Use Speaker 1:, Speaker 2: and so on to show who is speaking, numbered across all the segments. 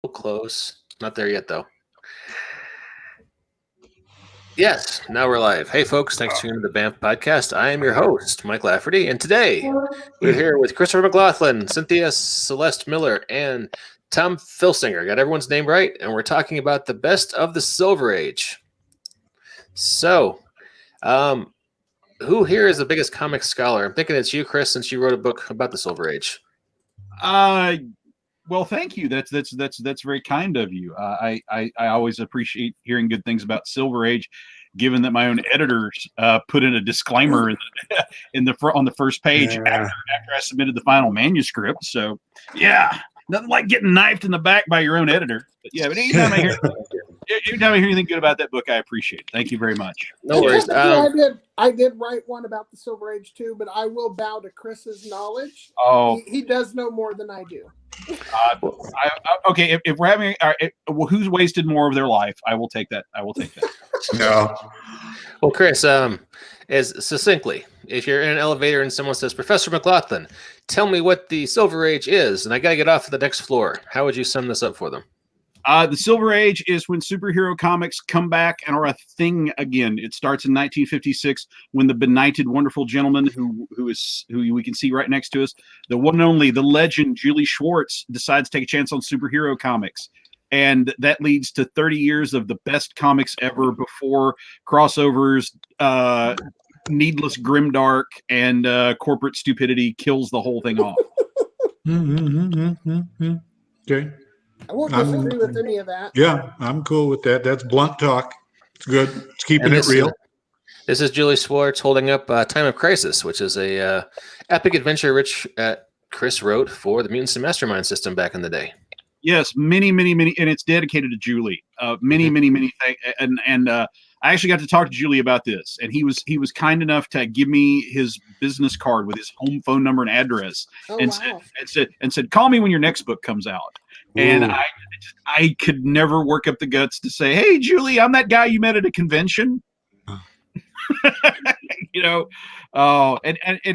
Speaker 1: Close. Not there yet, though. Yes, now we're live. Hey, folks, thanks for tuning in to the BAMF podcast. I am your host, Mike Lafferty, and today we're here with Christopher McLaughlin, Cynthia Celeste Miller, and Tom Filsinger. Got everyone's name right, and we're talking about the best of the Silver Age. So, who here is the biggest comic scholar? I'm thinking it's you, Chris, since you wrote a book about the Silver Age.
Speaker 2: Well, thank you. That's very kind of you. I always appreciate hearing good things about Silver Age, given that my own editors put in a disclaimer on the first page after I submitted the final manuscript. So, yeah, nothing like getting knifed in the back by your own editor. But yeah, but anytime I hear anything good about that book, I appreciate it. Thank you very much.
Speaker 1: No worries.
Speaker 3: I did write one about the Silver Age too, but I will bow to Chris's knowledge.
Speaker 2: Oh,
Speaker 3: he does know more than I do.
Speaker 2: Okay, if we're having, who's wasted more of their life? I will take that.
Speaker 4: No.
Speaker 1: Well, Chris, as succinctly, if you're in an elevator and someone says, Professor McLaughlin, tell me what the Silver Age is, and I got to get off to the next floor, how would you sum this up for them?
Speaker 2: The Silver Age is when superhero comics come back and are a thing again. It starts in 1956 when the benighted, wonderful gentleman who we can see right next to us, the one and only, the legend, Julie Schwartz, decides to take a chance on superhero comics. And that leads to 30 years of the best comics ever before crossovers, needless grimdark, and corporate stupidity kills the whole thing off.
Speaker 4: Okay.
Speaker 3: I won't disagree with any of that.
Speaker 4: Yeah, I'm cool with that. That's blunt talk. It's good. It's keeping it real.
Speaker 1: This is Julie Schwartz holding up Time of Crisis, which is a epic adventure which Chris wrote for the Mutants and Mastermind system back in the day.
Speaker 2: Yes, many, and it's dedicated to Julie. Many things, and I actually got to talk to Julie about this, and he was kind enough to give me his business card with his home phone number and address, and said, call me when your next book comes out. Ooh. And I could never work up the guts to say, hey, Julie, I'm that guy you met at a convention. And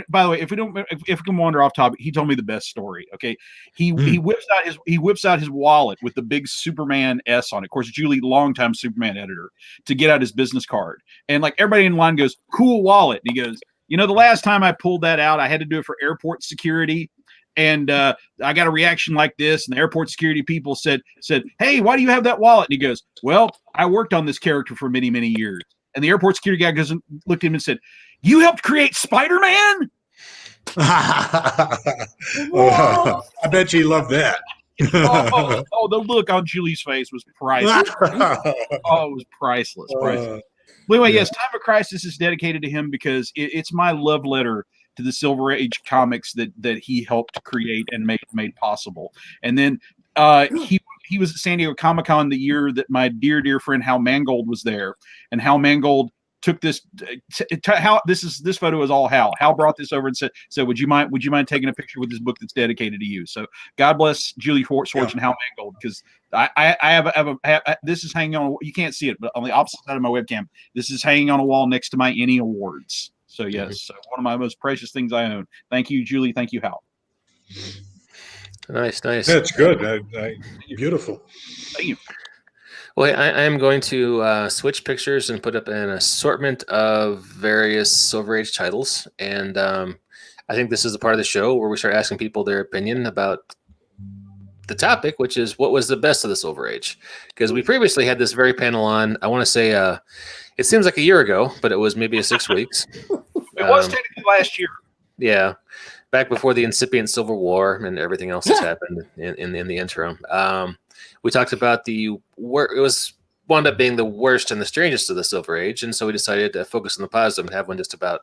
Speaker 2: by the way, if we can wander off topic, he told me the best story. Okay, he whips out his wallet with the big Superman S on it. Of course, Julie, longtime Superman editor, to get out his business card, and like everybody in line goes, "Cool wallet." And he goes, the last time I pulled that out, I had to do it for airport security. And I got a reaction like this, and the airport security people said, "Hey, why do you have that wallet?" And he goes, "Well, I worked on this character for many, many years." And the airport security guy looked at him and said, "You helped create Spider-Man?"
Speaker 4: I bet you love that.
Speaker 2: The look on Julie's face was priceless. It was priceless. Anyway, yes, Time of Crisis is dedicated to him because it's my love letter to the Silver Age comics that he helped create and made possible. And then he was at San Diego Comic-Con the year that my dear friend Hal Mangold was there, and Hal Mangold took this. This photo is all Hal. Hal brought this over and said, "Would you mind taking a picture with this book that's dedicated to you?" So God bless Julie Schwartz and Hal Mangold, because I have this is hanging on. You can't see it, but on the opposite side of my webcam, this is hanging on a wall next to my Annie Awards. So yes, one of my most precious things I own. Thank you, Julie. Thank you, Hal.
Speaker 1: Nice.
Speaker 4: That's good. Beautiful.
Speaker 2: Thank you.
Speaker 1: Well, I am going to switch pictures and put up an assortment of various Silver Age titles. And I think this is the part of the show where we start asking people their opinion about the topic, which is what was the best of the Silver Age. Because we previously had this very panel on, I want to say, it seems like a year ago, but it was maybe 6 weeks.
Speaker 2: It was technically last year.
Speaker 1: Yeah. Back before the incipient Civil War and everything else that's happened in the interim. We talked about it wound up being the worst and the strangest of the Silver Age, and so we decided to focus on the positive and have one just about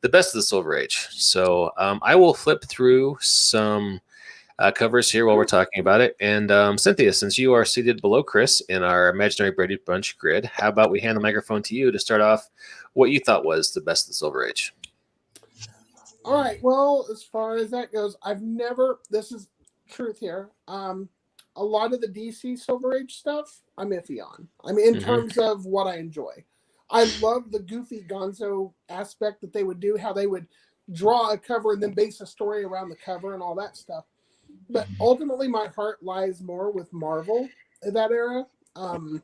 Speaker 1: the best of the Silver Age. So I will flip through some covers here while we're talking about it. And Cynthia, since you are seated below Chris in our imaginary Brady Bunch grid, how about we hand the microphone to you to start off what you thought was the best of the Silver Age?
Speaker 3: All right. Well, as far as that goes, this is truth here. A lot of the DC Silver Age stuff, I'm iffy on. I mean, in terms of what I enjoy. I love the goofy gonzo aspect that they would do, how they would draw a cover and then base a story around the cover and all that stuff. but ultimately my heart lies more with Marvel in that era. And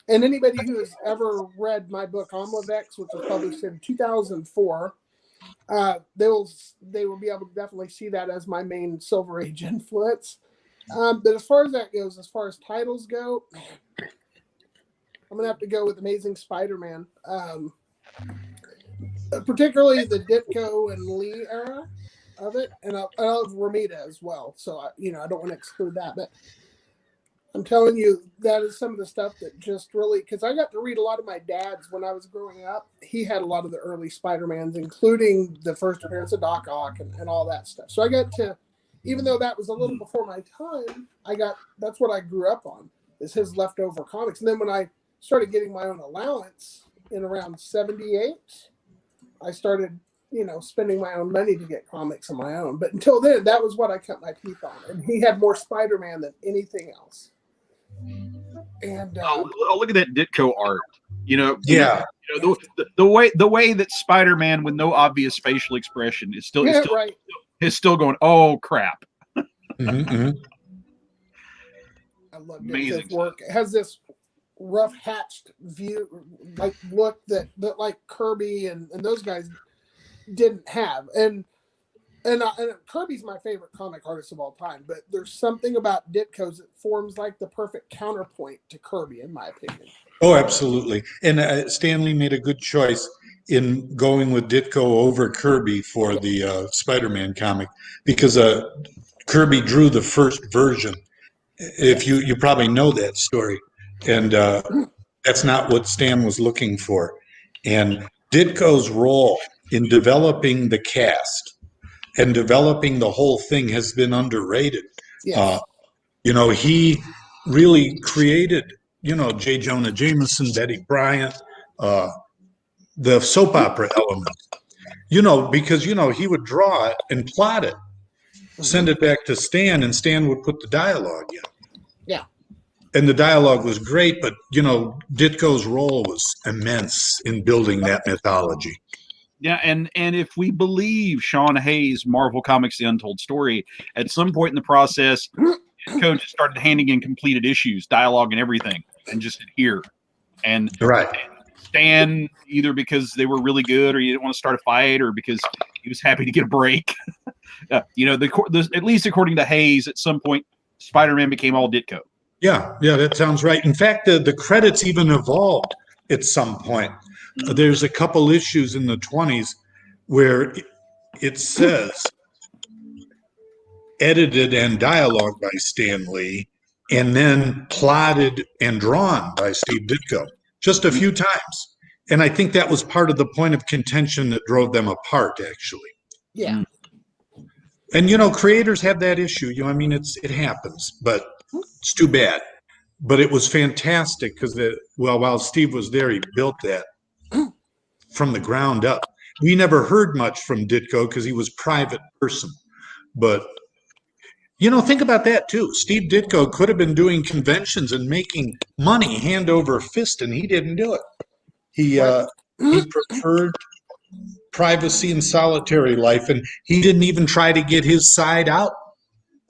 Speaker 3: anybody who has ever read my book Omelet X, which was published in 2004, they will be able to definitely see that as my main Silver Age influence. But as far as that goes, as far as titles go, I'm gonna have to go with Amazing Spider-Man, particularly the Ditko and Lee era of it, and I love Romita as well. So I don't want to exclude that, but I'm telling you, that is some of the stuff that just really, because I got to read a lot of my dad's when I was growing up. He had a lot of the early Spider-Mans, including the first appearance of Doc Ock and all that stuff. So I got to, even though that was a little before my time, that's what I grew up on, is his leftover comics. And then when I started getting my own allowance in around 78, I started, spending my own money to get comics of my own. But until then, that was what I cut my teeth on. And he had more Spider-Man than anything else. And
Speaker 2: look at that Ditko art.
Speaker 4: Yeah.
Speaker 2: The way that Spider-Man with no obvious facial expression is still
Speaker 3: right.
Speaker 2: is still going, oh crap.
Speaker 4: Mm-hmm.
Speaker 3: I love Ditko's work. It has this rough hatched view, like look that like Kirby and those guys didn't have. And Kirby's my favorite comic artist of all time, but there's something about Ditko's that forms like the perfect counterpoint to Kirby, in my opinion.
Speaker 4: Oh, absolutely. And Stanley made a good choice in going with Ditko over Kirby for the Spider-Man comic, because Kirby drew the first version. If you probably know that story, and that's not what Stan was looking for. And Ditko's role in developing the cast and developing the whole thing has been underrated.
Speaker 3: Yes.
Speaker 4: He really created, J. Jonah Jameson, Betty Bryant, the soap opera element, because, he would draw it and plot it, send it back to Stan, and Stan would put the dialogue in.
Speaker 3: Yeah.
Speaker 4: And the dialogue was great, but, Ditko's role was immense in building that mythology.
Speaker 2: Yeah, and if we believe Sean Hayes' Marvel Comics The Untold Story, at some point in the process, Ditko just started handing in completed issues, dialogue and everything, and just here. And
Speaker 4: Right.
Speaker 2: Stan, either because they were really good or he didn't want to start a fight or because he was happy to get a break. At least according to Hayes, at some point, Spider-Man became all Ditko.
Speaker 4: Yeah, that sounds right. In fact, the credits even evolved at some point. There's a couple issues in the 20s where it says edited and dialogue by Stan Lee, and then plotted and drawn by Steve Ditko, just a few times. And I think that was part of the point of contention that drove them apart, actually.
Speaker 3: Yeah.
Speaker 4: And, creators have that issue. It happens, but it's too bad. But it was fantastic because, while Steve was there, he built that from the ground up. We never heard much from Ditko because he was a private person. But, think about that too. Steve Ditko could have been doing conventions and making money hand over fist, and he didn't do it. He preferred privacy and solitary life, and he didn't even try to get his side out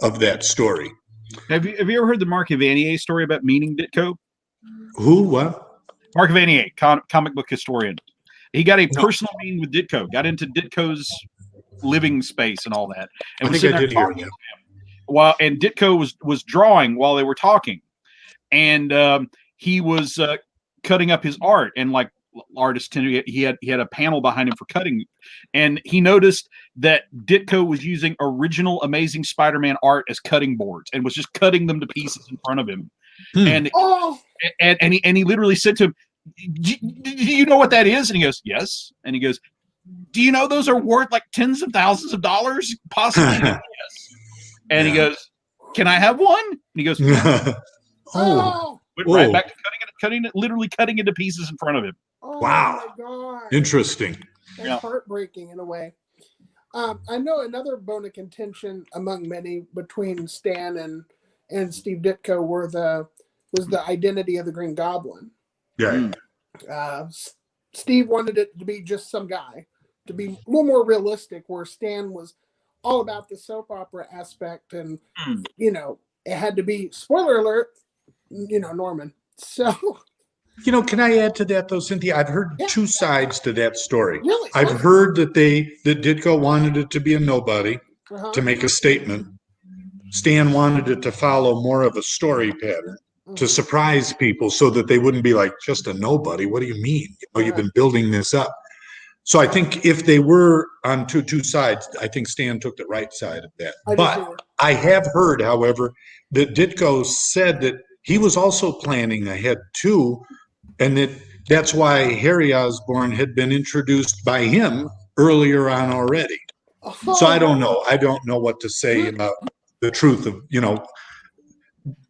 Speaker 4: of that story.
Speaker 2: Have you ever heard the Mark Evanier story about meeting Ditko?
Speaker 4: Who? What?
Speaker 2: Mark Evanier, comic book historian. He got a personal meeting with Ditko, got into Ditko's living space and all that. And
Speaker 4: I think I did hear that.
Speaker 2: And Ditko was drawing while they were talking. And he was cutting up his art, and like artists tend to, he had a panel behind him for cutting, and he noticed that Ditko was using original Amazing Spider-Man art as cutting boards and was just cutting them to pieces in front of him. And he literally said to him, do you know what that is? And he goes, yes. And he goes, do you know those are worth like tens of thousands of dollars? Possibly. Yes. And he goes, can I have one? And he goes, went right back to cutting it, literally cutting it to pieces in front of him.
Speaker 3: Oh,
Speaker 4: wow.
Speaker 3: My God.
Speaker 4: Interesting.
Speaker 3: That's heartbreaking in a way. I know another bone of contention among many between Stan and Steve Ditko was the identity of the Green Goblin.
Speaker 4: Yeah.
Speaker 3: Steve wanted it to be just some guy, to be a little more realistic, where Stan was all about the soap opera aspect, and
Speaker 2: Mm.
Speaker 3: it had to be, spoiler alert, Norman. So
Speaker 4: Can I add to that though, Cynthia? I've heard
Speaker 3: Yeah.
Speaker 4: two sides to that story.
Speaker 3: really,
Speaker 4: I've heard that Ditko wanted it to be a nobody to make a statement. Stan wanted it to follow more of a story pattern to surprise people so that they wouldn't be like, just a nobody. What do you mean? You've been building this up. So I think if they were on two sides, I think Stan took the right side of that.
Speaker 3: I do
Speaker 4: But
Speaker 3: too.
Speaker 4: I have heard, however, that Ditko said that he was also planning ahead too, and that's why Harry Osborn had been introduced by him earlier on already. So I don't know. I don't know what to say about the truth of,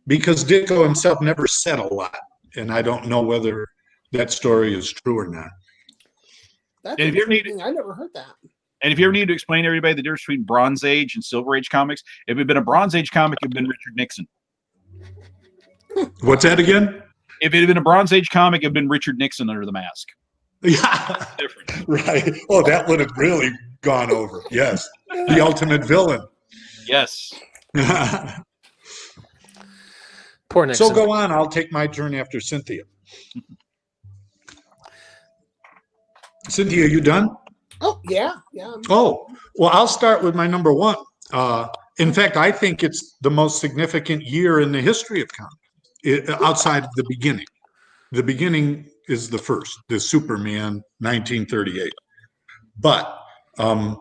Speaker 4: because Ditko himself never said a lot, and I don't know whether that story is true or not.
Speaker 3: That's
Speaker 2: And if you ever need-
Speaker 3: intriguing. I never heard that.
Speaker 2: And if you ever need to explain to everybody the difference between Bronze Age and Silver Age comics, if it had been a Bronze Age comic, it would have been Richard Nixon.
Speaker 4: What's that again?
Speaker 2: If it had been a Bronze Age comic, it would have been Richard Nixon under the mask.
Speaker 4: Yeah,
Speaker 2: Different.
Speaker 4: right. Oh, that would have really gone over. Yes, the ultimate villain.
Speaker 2: Yes.
Speaker 1: Poor Nixon.
Speaker 4: So go on. I'll take my turn after Cynthia. Cynthia, you done?
Speaker 3: Oh yeah.
Speaker 4: Oh, well, I'll start with my number one. In fact, I think it's the most significant year in the history of comics, outside of the beginning. The beginning is the first, the Superman, 1938. But, and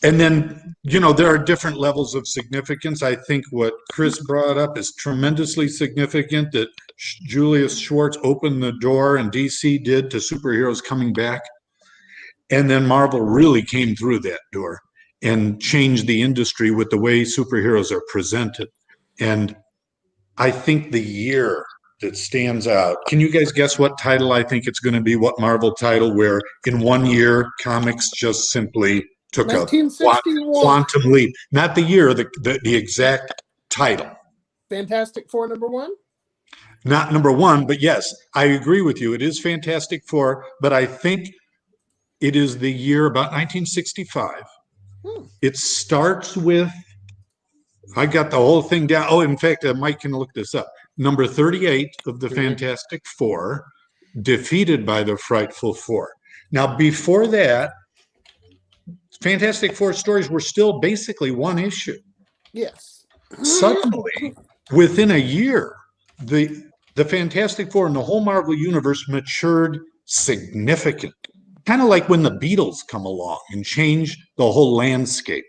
Speaker 4: then, there are different levels of significance. I think what Chris brought up is tremendously significant, that Julius Schwartz opened the door, and DC did, to superheroes coming back. And then Marvel really came through that door and changed the industry with the way superheroes are presented. And I think the year that stands out, can you guys guess what title I think it's going to be? What Marvel title where in 1 year comics just simply took a
Speaker 3: 1961.
Speaker 4: quantum leap? Not the year, the exact title.
Speaker 3: Fantastic Four #1.
Speaker 4: Not #1, but yes, I agree with you. It is Fantastic Four, but I think it is the year about 1965. It starts with, I got the whole thing down. Oh, in fact, Mike can look this up. Number 38 of the Fantastic Four, defeated by the Frightful Four. Now, before that, Fantastic Four stories were still basically one issue.
Speaker 3: Yes.
Speaker 4: Suddenly, within a year, the Fantastic Four and the whole Marvel Universe matured significantly. Kind of like when the Beatles come along and change the whole landscape,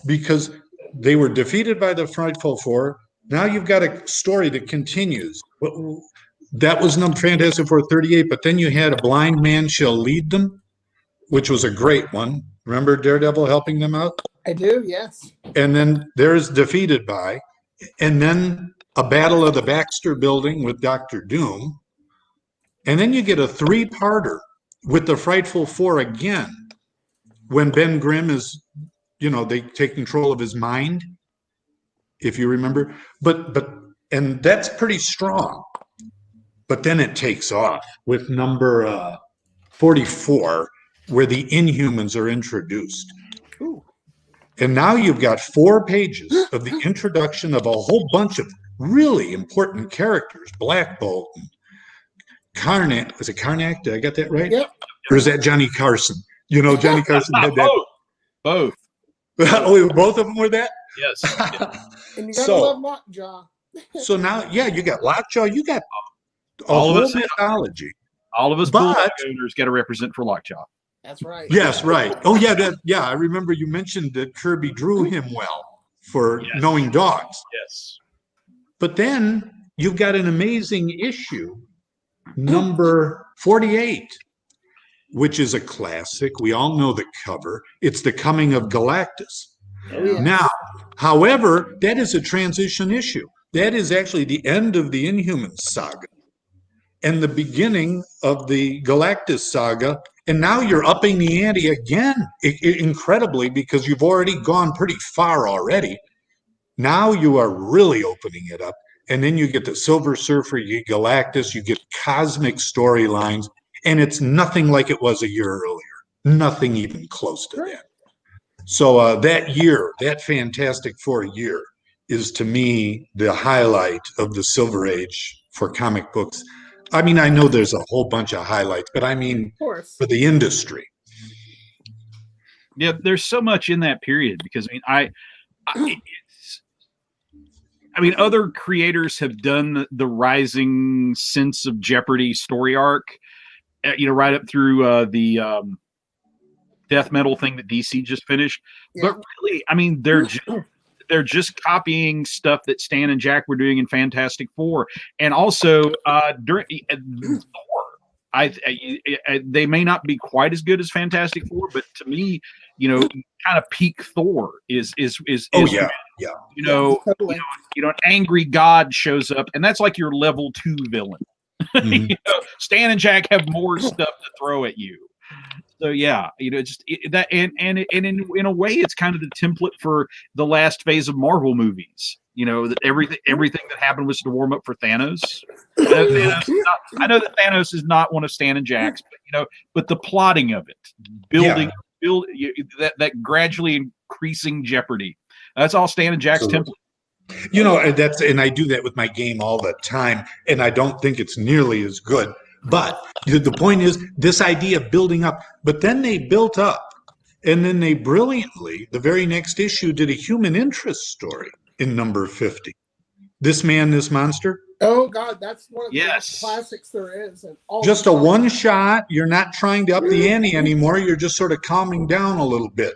Speaker 4: because they were defeated by the Frightful Four. Now you've got a story that continues. That was number Fantastic Four 38, but then you had A Blind Man Shall Lead Them, which was a great one. Remember Daredevil helping them out?
Speaker 3: I do, yes.
Speaker 4: And then there's Defeated by, and then A Battle of the Baxter Building with Dr. Doom. And then you get a 3-parter with the Frightful Four again, when Ben Grimm is, they take control of his mind, if you remember. And that's pretty strong. But then it takes off with number 44, where the Inhumans are introduced.
Speaker 3: Ooh.
Speaker 4: And now you've got 4 pages of the introduction of a whole bunch of really important characters. Black Bolt, Karnak. Is it Karnak? Did I get that right?
Speaker 3: Yep.
Speaker 4: Or is that Johnny Carson? Johnny Carson had that.
Speaker 2: Both.
Speaker 4: Oh, both of them were that?
Speaker 2: Yes.
Speaker 3: And you gotta love Lockjaw.
Speaker 4: So now, you got Lockjaw. You got
Speaker 2: All of
Speaker 4: whole
Speaker 2: us-
Speaker 4: mythology.
Speaker 2: All of us
Speaker 4: But-
Speaker 2: bulldog owners got to represent for Lockjaw.
Speaker 3: That's right.
Speaker 4: Yes, right. Oh, yeah. I remember you mentioned that Kirby drew him well for
Speaker 2: Yes.
Speaker 4: knowing dogs.
Speaker 2: Yes.
Speaker 4: But then you've got an amazing issue, number 48, which is a classic. We all know the cover. It's The Coming of Galactus.
Speaker 3: Oh, yes.
Speaker 4: Now, however, that is a transition issue. That is actually the end of the Inhumans saga and the beginning of the Galactus saga. And now you're upping the ante again, incredibly, because you've already gone pretty far already. Now you are really opening it up. And then you get the Silver Surfer, you get Galactus, you get cosmic storylines, and it's nothing like it was a year earlier. Nothing even close to that. So that year, that Fantastic Four year, is to me the highlight of the Silver Age for comic books. I mean, I know there's a whole bunch of highlights, but I mean,
Speaker 3: Of course.
Speaker 4: for the industry.
Speaker 2: Yeah, there's so much in that period because I mean, other creators have done the rising sense of Jeopardy story arc, right up through the death metal thing that DC just finished.
Speaker 3: Yeah.
Speaker 2: But really, I mean, they're just copying stuff that Stan and Jack were doing in Fantastic Four, and also during Thor. They may not be quite as good as Fantastic Four, but to me, kind of peak Thor is
Speaker 4: Yeah.
Speaker 3: Totally.
Speaker 2: An angry god shows up, and that's like your level 2 villain.
Speaker 4: Mhm.
Speaker 2: Stan and Jack have more stuff to throw at you. So yeah, just that, and in a way, it's kind of the template for the last phase of Marvel movies. That everything that happened was to warm up for Thanos. I know that Thanos is not one of Stan and Jack's, but the plotting of it, building that gradually increasing jeopardy. That's all Stan and Jack's template.
Speaker 4: And I do that with my game all the time, and I don't think it's nearly as good. But the point is this idea of building up, but then they built up, and then they brilliantly, the very next issue, did a human interest story in number 50. This Man, This Monster.
Speaker 3: Oh God, that's one of the
Speaker 2: Yes.
Speaker 3: best classics there is. And
Speaker 4: Just a one shot. You're not trying to up the ante anymore. You're just sort of calming down a little bit.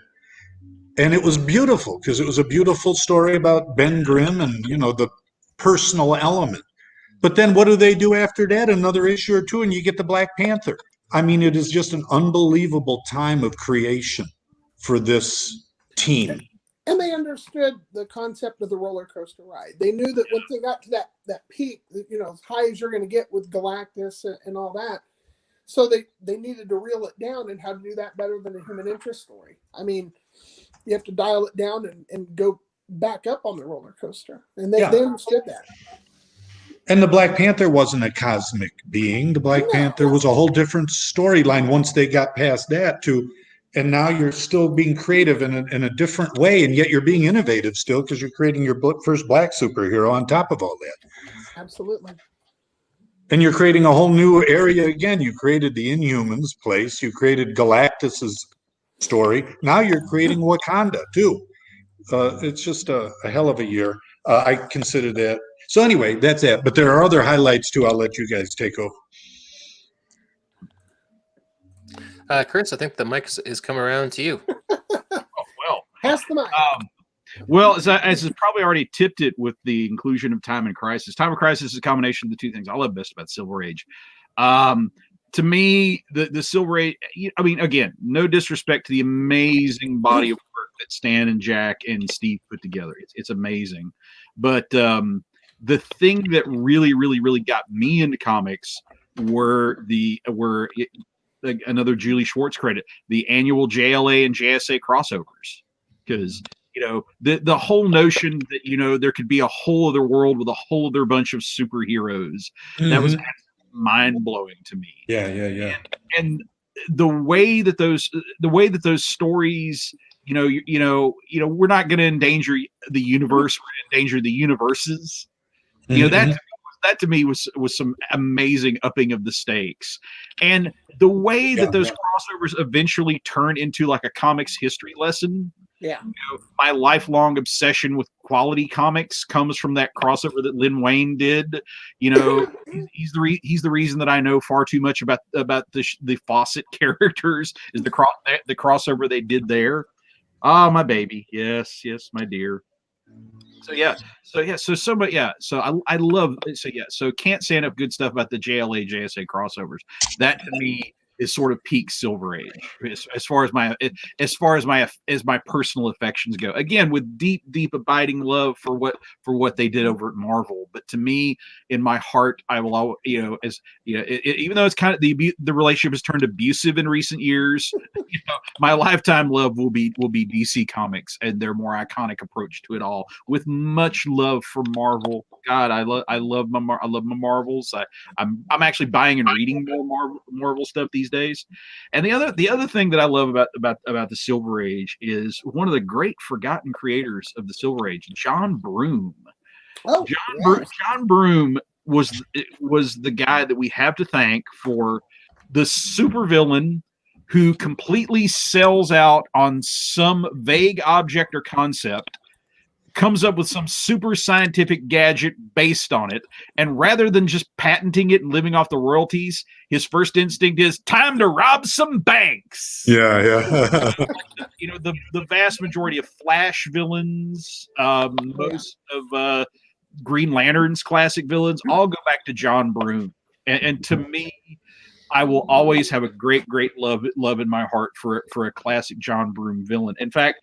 Speaker 4: And it was beautiful because it was a beautiful story about Ben Grimm and, the personal element. But then what do they do after that? Another issue or two, and you get the Black Panther. I mean, it is just an unbelievable time of creation for this team.
Speaker 3: And they understood the concept of the roller coaster ride. They knew that once they got to that peak, as high as you're going to get with Galactus and all that. So they needed to reel it down, and how to do that better than a human interest story. I mean, you have to dial it down and go back up on the roller coaster. And they understood that.
Speaker 4: And the Black Panther wasn't a cosmic being. The Black Panther was a whole different storyline once they got past that too. And now you're still being creative in a different way, and yet you're being innovative still because you're creating your first black superhero on top of all that.
Speaker 3: Absolutely.
Speaker 4: And you're creating a whole new area again. You created the Inhumans place. You created Galactus's story. Now you're creating Wakanda too. It's just a hell of a year. I consider that. So anyway, that's it. But there are other highlights too. I'll let you guys take over.
Speaker 1: Chris, I think the mic is coming around to you.
Speaker 2: Well,
Speaker 3: pass the mic.
Speaker 2: Well, as has probably already tipped it with the inclusion of Time and Crisis. Time of Crisis is a combination of the two things I love best about Silver Age. To me, the Silver Age, I mean, again, no disrespect to the amazing body of work that Stan and Jack and Steve put together. It's amazing. But the thing that really, really, really got me into comics were another Julie Schwartz credit, the annual JLA and JSA crossovers. Because, the whole notion that, there could be a whole other world with a whole other bunch of superheroes, that was mind-blowing to me.
Speaker 4: Yeah.
Speaker 2: And the way that those stories, we're not going to endanger the universe, we're going to endanger the universes. That to me was some amazing upping of the stakes. And the way that those crossovers eventually turn into like a comics history lesson.
Speaker 3: Yeah.
Speaker 2: My lifelong obsession with quality comics comes from that crossover that Lin Wayne did. He's the reason that I know far too much about the Fawcett characters is the crossover they did there. Ah, my baby. Yes, my dear. So I love so can't say enough good stuff about the JLA JSA crossovers. That to me is sort of peak Silver Age as far as my personal affections go. Again, with deep abiding love for what they did over at Marvel, but to me, in my heart, I will always, even though it's kind of the relationship has turned abusive in recent years, my lifetime love will be DC Comics and their more iconic approach to it all, with much love for Marvel. God, I love my Marvels. I'm actually buying and reading more Marvel stuff these these days. And the other thing that I love about the Silver Age is one of the great forgotten creators of the Silver Age, John Broome.
Speaker 3: Oh,
Speaker 2: John Broome was the guy that we have to thank for the supervillain who completely sells out on some vague object or concept, comes up with some super scientific gadget based on it, and rather than just patenting it and living off the royalties, his first instinct is time to rob some banks.
Speaker 4: Yeah.
Speaker 2: The vast majority of Flash villains, most of Green Lantern's classic villains, all go back to John Broome. And to me, I will always have a great love in my heart for a classic John Broome villain. In fact,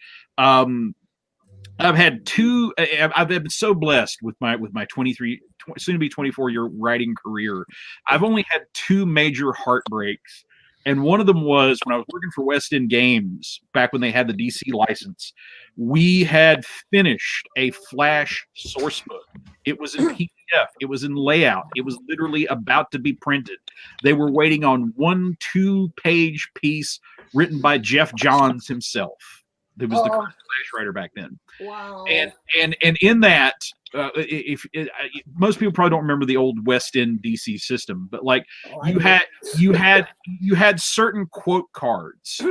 Speaker 2: I've had two. I've been so blessed with my 23, soon to be 24-year writing career. I've only had two major heartbreaks, and one of them was when I was working for West End Games back when they had the DC license. We had finished a Flash source book. It was in PDF. It was in layout. It was literally about to be printed. They were waiting on 1 2-page piece written by Jeff Johns himself. It was the current Flash writer back then.
Speaker 3: Wow.
Speaker 2: And in that, most people probably don't remember the old West End DC system, but like you had certain quote cards.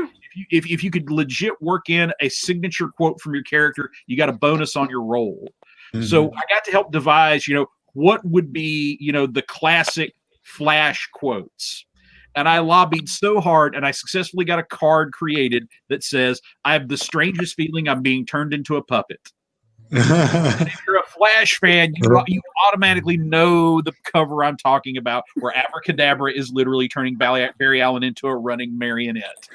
Speaker 2: If you could legit work in a signature quote from your character, you got a bonus on your roll. Mm-hmm. So I got to help devise, what would be, the classic Flash quotes. And I lobbied so hard, and I successfully got a card created that says, I have the strangest feeling I'm being turned into a puppet. And if you're a Flash fan, you automatically know the cover I'm talking about, where Abracadabra is literally turning Barry Allen into a running marionette.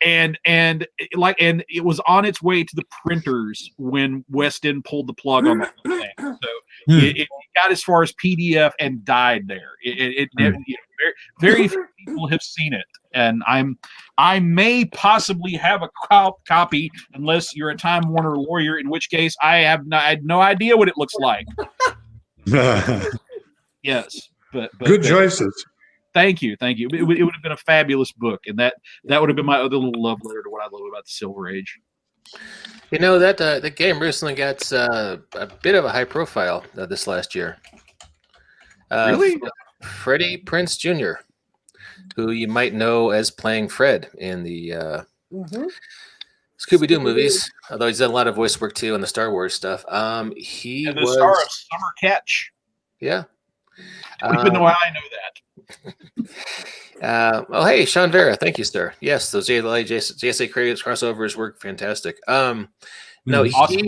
Speaker 2: And it was on its way to the printers when West End pulled the plug on the whole thing. So it got as far as PDF and died there. Very few people have seen it, and I may possibly have a copy, unless you're a Time Warner lawyer, in which case I had no idea what it looks like. Yes, but
Speaker 4: good choices.
Speaker 2: Thank you. It would have been a fabulous book, and that would have been my other little love letter to what I love about the Silver Age.
Speaker 1: That the game recently got a bit of a high profile this last year.
Speaker 2: Really?
Speaker 1: Freddie Prinze Jr., who you might know as playing Fred in the Scooby-Doo movies, although he's done a lot of voice work too in the Star Wars stuff. He
Speaker 2: and the
Speaker 1: was
Speaker 2: star of Summer Catch.
Speaker 1: Yeah.
Speaker 2: I don't even know how I know that.
Speaker 1: Hey, Sean Vera, thank you, sir. Yes, those JSA crossovers work fantastic. No,
Speaker 2: awesome.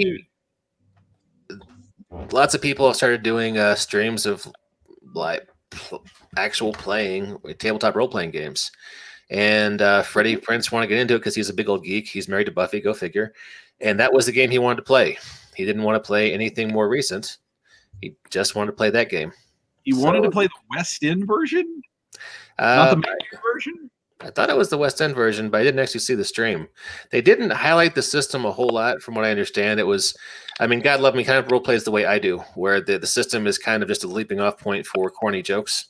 Speaker 1: Lots of people have started doing streams of like actual playing tabletop role-playing games, and Freddie Prinze wanted to get into it because he's a big old geek. He's married to Buffy, go figure, and that was the game he wanted to play. He didn't want to play anything more recent. He just wanted to play that game.
Speaker 2: You wanted to play the West End version, not the Mayfair version?
Speaker 1: I thought it was the West End version, but I didn't actually see the stream. They didn't highlight the system a whole lot, from what I understand. It was, God love me, kind of role plays the way I do, where the system is kind of just a leaping off point for corny jokes.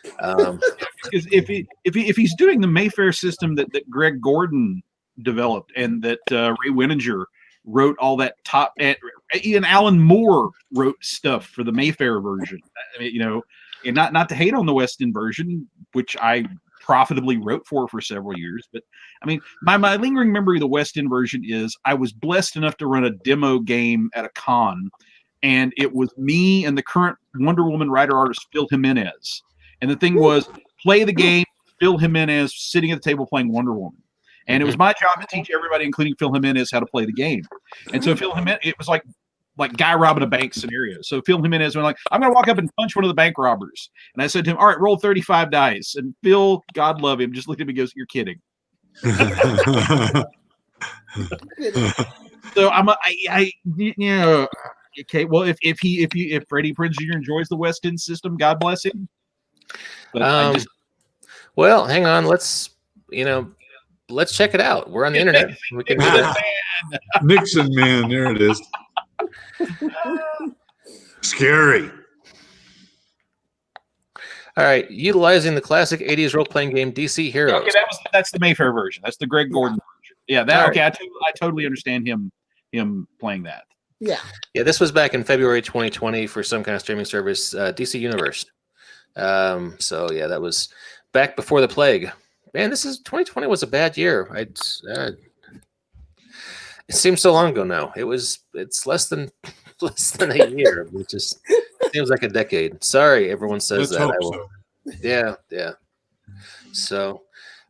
Speaker 2: Because if he's doing the Mayfair system that Greg Gordon developed, and that Ray Winninger wrote all that top, and even Alan Moore wrote stuff for the Mayfair version. And not to hate on the West End version, which I profitably wrote for several years, but my lingering memory of the West End version is I was blessed enough to run a demo game at a con, and it was me and the current Wonder Woman writer artist Phil Jimenez, and the thing was, play the game, Phil Jimenez sitting at the table playing Wonder Woman. And it was my job to teach everybody, including Phil Jimenez, how to play the game. And so Phil Jimenez, it was like guy robbing a bank scenario. So Phil Jimenez went like, I'm going to walk up and punch one of the bank robbers. And I said to him, all right, roll 35 dice. And Phil, God love him, just looked at me and goes, you're kidding. So okay. Well, if Freddie Prinze Jr. enjoys the West End system, God bless him. But
Speaker 1: well, hang on. Let's check it out. We're on the internet. We can do that.
Speaker 4: Nixon Man, there it is. Scary.
Speaker 1: All right, utilizing the classic '80s role-playing game DC Heroes.
Speaker 2: Okay, that's the Mayfair version. That's the Greg Gordon version. Yeah, that
Speaker 1: All
Speaker 2: okay. I totally understand him playing that.
Speaker 3: Yeah.
Speaker 1: Yeah, this was back in February 2020 for some kind of streaming service, DC Universe. So yeah, that was back before the plague. Man, 2020 was a bad year. It seems so long ago now. It's less than a year, which just seems like a decade. Sorry, everyone says
Speaker 4: Let's
Speaker 1: that.
Speaker 4: hope so.
Speaker 1: Yeah. So,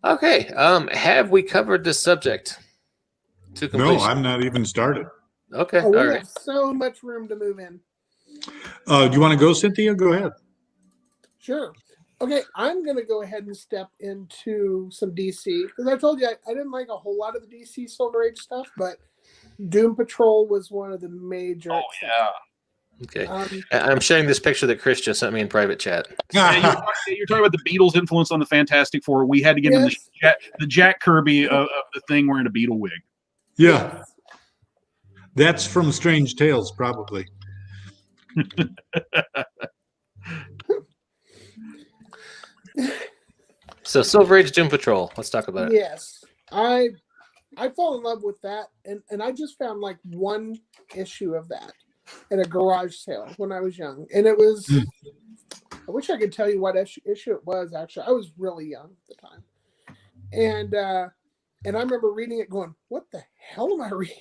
Speaker 1: okay. Have we covered this subject to completion?
Speaker 4: No, I'm not even started.
Speaker 1: Okay.
Speaker 3: Oh, we
Speaker 1: All right.
Speaker 3: have so much room to move in.
Speaker 4: Do you want to go, Cynthia? Go ahead.
Speaker 3: Sure. Okay, I'm going to go ahead and step into some DC because I told you I didn't like a whole lot of the DC Silver Age stuff, but Doom Patrol was one of the major.
Speaker 2: Oh yeah.
Speaker 1: Okay. I'm sharing this picture that Chris just sent me in private chat.
Speaker 2: Yeah, you're talking about the Beatles' influence on the Fantastic Four. We had to give him the Jack Kirby of the thing wearing a Beatle wig.
Speaker 4: Yeah. That's from Strange Tales, probably.
Speaker 1: So Silver Age Doom Patrol. Let's talk about it.
Speaker 3: Yes. I fell in love with that, and I just found like one issue of that at a garage sale when I was young. And it was I wish I could tell you what issue it was actually. I was really young at the time. And I remember reading it going, what the hell am I reading?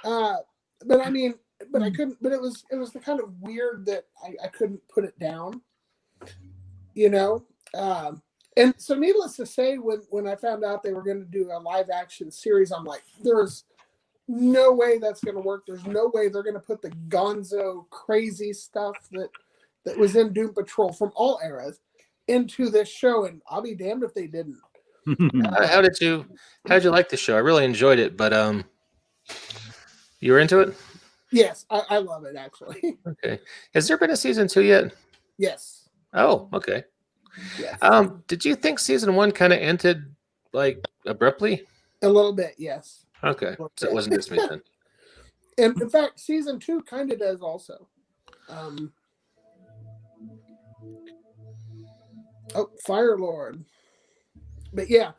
Speaker 3: But I couldn't, but it was the kind of weird that I couldn't put it down, you know? And so needless to say, when I found out they were going to do a live action series, I'm like, there's no way that's going to work. There's no way they're going to put the gonzo crazy stuff that was in Doom Patrol from all eras into this show. And I'll be damned if they didn't.
Speaker 1: How did you like the show? I really enjoyed it, but you were into it?
Speaker 3: Yes, I love it actually.
Speaker 1: Okay. Has there been a season 2 yet?
Speaker 3: Yes.
Speaker 1: Oh, okay.
Speaker 3: Yes.
Speaker 1: Did you think season 1 kind of ended like abruptly?
Speaker 3: A little bit, yes.
Speaker 1: Okay. So it wasn't just me then.
Speaker 3: And in fact, season 2 kind of does also. Fire Lord. But yeah.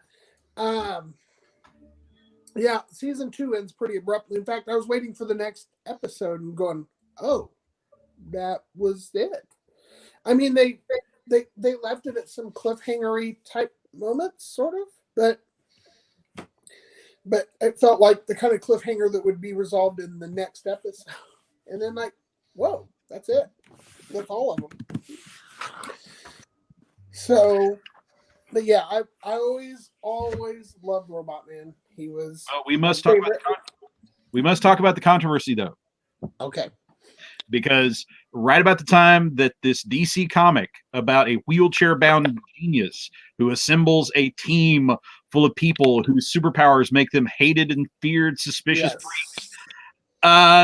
Speaker 3: Yeah, season 2 ends pretty abruptly. In fact, I was waiting for the next episode and going, oh, that was it. I mean, they left it at some cliffhanger-y type moments, sort of, but it felt like the kind of cliffhanger that would be resolved in the next episode. And then like, whoa, that's it. That's all of them. So, but yeah, I always loved Robot Man. He was.
Speaker 2: Oh, we must talk about the controversy though.
Speaker 3: Okay.
Speaker 2: Because right about the time that this DC comic about a wheelchair-bound genius who assembles a team full of people whose superpowers make them hated and feared, suspicious freaks,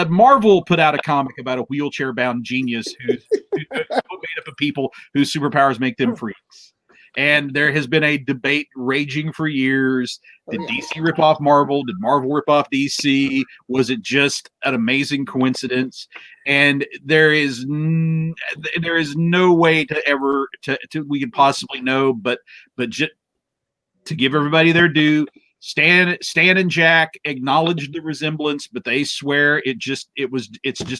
Speaker 2: Marvel put out a comic about a wheelchair-bound genius who's made up of people whose superpowers make them freaks. And there has been a debate raging for years. Did DC rip off Marvel? Did Marvel rip off DC? Was it just an amazing coincidence? And there is no way to we could possibly know, but just to give everybody their due, Stan and Jack acknowledged the resemblance, but they swear it's just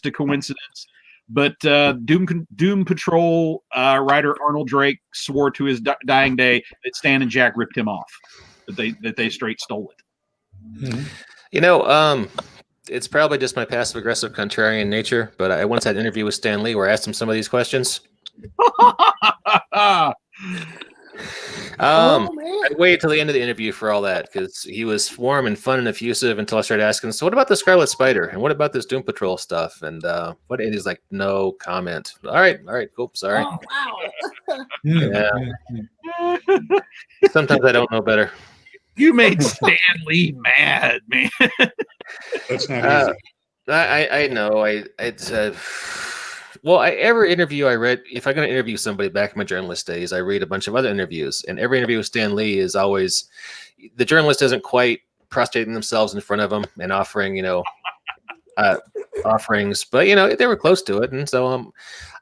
Speaker 2: a coincidence. But Doom Patrol writer Arnold Drake swore to his dying day that Stan and Jack ripped him off, that they straight stole it.
Speaker 4: Mm-hmm.
Speaker 1: You know, it's probably just my passive aggressive contrarian nature, but I once had an interview with Stan Lee where I asked him some of these questions. I waited till the end of the interview for all that because he was warm and fun and effusive until I started asking, so what about the Scarlet Spider? And what about this Doom Patrol stuff? And and he's like, no comment. All right, cool, sorry.
Speaker 3: Oh, wow.
Speaker 1: Yeah. Sometimes I don't know better.
Speaker 2: You made Stan Lee mad, man.
Speaker 4: That's not easy.
Speaker 1: I know. Every interview I read, if I'm going to interview somebody back in my journalist days, I read a bunch of other interviews. And every interview with Stan Lee is always, the journalist isn't quite prostrating themselves in front of him and offering, offerings, but they were close to it, and so I'm